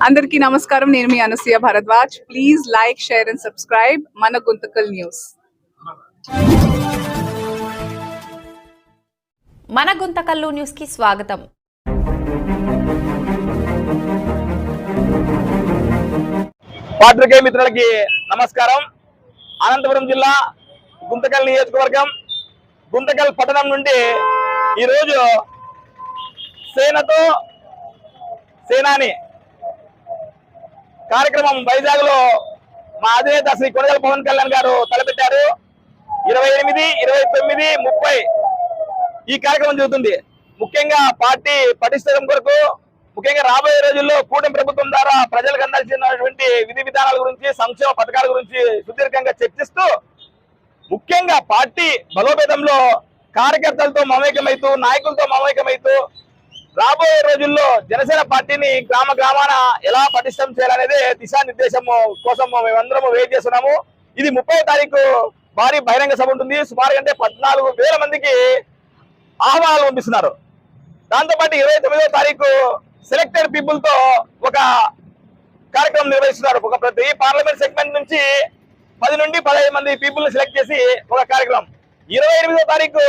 అందరికీ నమస్కారం. నేను మీ Anasuya Bharadwaj. Please like, share and subscribe మన గుంతకల్ న్యూస్. మన గుంతకల్లు న్యూస్ కి స్వాగతం. పాత్రికేయ మిత్రులకి నమస్కారం. అనంతపురం జిల్లా గుంతకల్ నియోజకవర్గం గుంతకల్ పట్టణం నుండి ఈరోజు సేనతో సేనాని కార్యక్రమం వైజాగ్ లో మా అధినేత శ్రీ కొణిదెల పవన్ కళ్యాణ్ గారు తలపెట్టారు. 28, 29, 30 ఈ కార్యక్రమం జరుగుతుంది. ముఖ్యంగా పార్టీ పటిష్టం కొరకు, ముఖ్యంగా రాబోయే రోజుల్లో కూటమి ప్రభుత్వం ద్వారా ప్రజలకు అందాల్సినటువంటి విధి విధానాల గురించి, సంక్షేమ పథకాల గురించి సుదీర్ఘంగా చర్చిస్తూ, ముఖ్యంగా పార్టీ బలోపేతంలో కార్యకర్తలతో మమేకమైతూ, నాయకులతో మమేకమైతూ రాబోయే రోజుల్లో జనసేన పార్టీని గ్రామ గ్రామాన ఎలా పటిష్టం చేయాలనేది దిశానిర్దేశం కోసం మేమందరం వెయిట్ చేస్తున్నాము. ఇది 30వ తారీఖు భారీ బహిరంగ సభ ఉంటుంది. సుమారు అంటే 14,000 మందికి ఆహ్వానాలు పంపిస్తున్నారు. దాంతోపాటు 29వ తారీఖు సెలెక్టెడ్ పీపుల్ తో ఒక కార్యక్రమం నిర్వహిస్తున్నారు. ఒక ప్రతి పార్లమెంట్ సెగ్మెంట్ నుంచి 10 నుండి 15 మంది పీపుల్ ని సెలెక్ట్ చేసి ఒక కార్యక్రమం. 28వ తారీఖు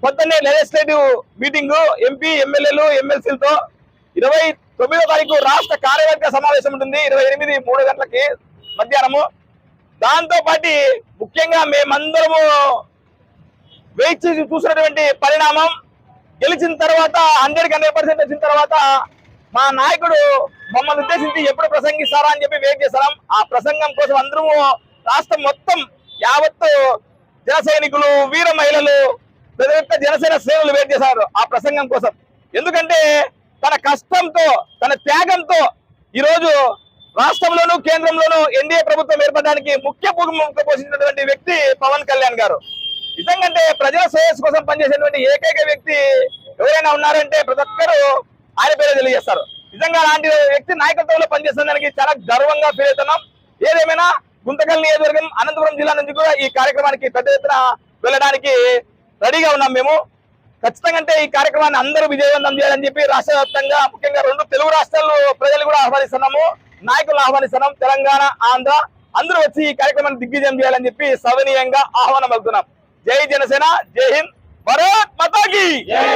పొద్దున్నే లెజిస్లేటివ్ మీటింగ్ ఎంపీ, ఎమ్మెల్యేలు, ఎమ్మెల్సీలతో. 29వ తారీఖు రాష్ట్ర కార్యవర్గ సమావేశం ఉంటుంది 28, 3 గంటలకి మధ్యాహ్నము. దాంతో పాటు ముఖ్యంగా మేమందరము వెయిట్ చేసి చూసినటువంటి పరిణామం, గెలిచిన తర్వాత 100% వచ్చిన తర్వాత మా నాయకుడు మమ్మల్ని ఉద్దేశించి ఎప్పుడు ప్రసంగిస్తారా అని చెప్పి వెయిట్ చేస్తాం. ఆ ప్రసంగం కోసం అందరము రాష్ట్రం మొత్తం యావత్తు జన సైనికులు, వీర మహిళలు, జనసేన శ్రేణులు వెయిట్ చేశారు ఆ ప్రసంగం కోసం. ఎందుకంటే తన కష్టంతో, తన త్యాగంతో ఈరోజు రాష్ట్రంలోనూ కేంద్రంలోనూ ఎన్డీఏ ప్రభుత్వం ఏర్పడడానికి ముఖ్య భూమిక పోషించినటువంటి వ్యక్తి పవన్ కళ్యాణ్ గారు. నిజంగా ప్రజల శ్రేయస్సు కోసం పనిచేసేటువంటి ఏకైక వ్యక్తి ఎవరైనా ఉన్నారంటే ప్రతి ఒక్కరు ఆయన పేరే తెలియజేస్తారు. నిజంగా అలాంటి వ్యక్తి నాయకత్వంలో పనిచేసేదానికి చాలా గర్వంగా ఫీల్ అవుతున్నాం. ఏదేమైనా గుంతకల్ నియోజకవర్గం, అనంతపురం జిల్లా నుంచి కూడా ఈ కార్యక్రమానికి పెద్ద ఎత్తున వెళ్ళడానికి రెడీగా ఉన్నాం మేము. ఖచ్చితంగా ఈ కార్యక్రమాన్ని అందరూ విజయవంతం చేయాలని చెప్పి రాష్ట్ర వ్యాప్తంగా, ముఖ్యంగా 2 తెలుగు రాష్ట్రాలు ప్రజలు కూడా ఆహ్వానిస్తున్నాము, నాయకులను ఆహ్వానిస్తున్నాం. తెలంగాణ, ఆంధ్ర అందరూ వచ్చి ఈ కార్యక్రమాన్ని దిగ్విజయం చేయాలని చెప్పి సవినీయంగా ఆహ్వానం పలుకుతున్నాం. జై జనసేన, జై హింద్, భారత్ మాతా కీ జై.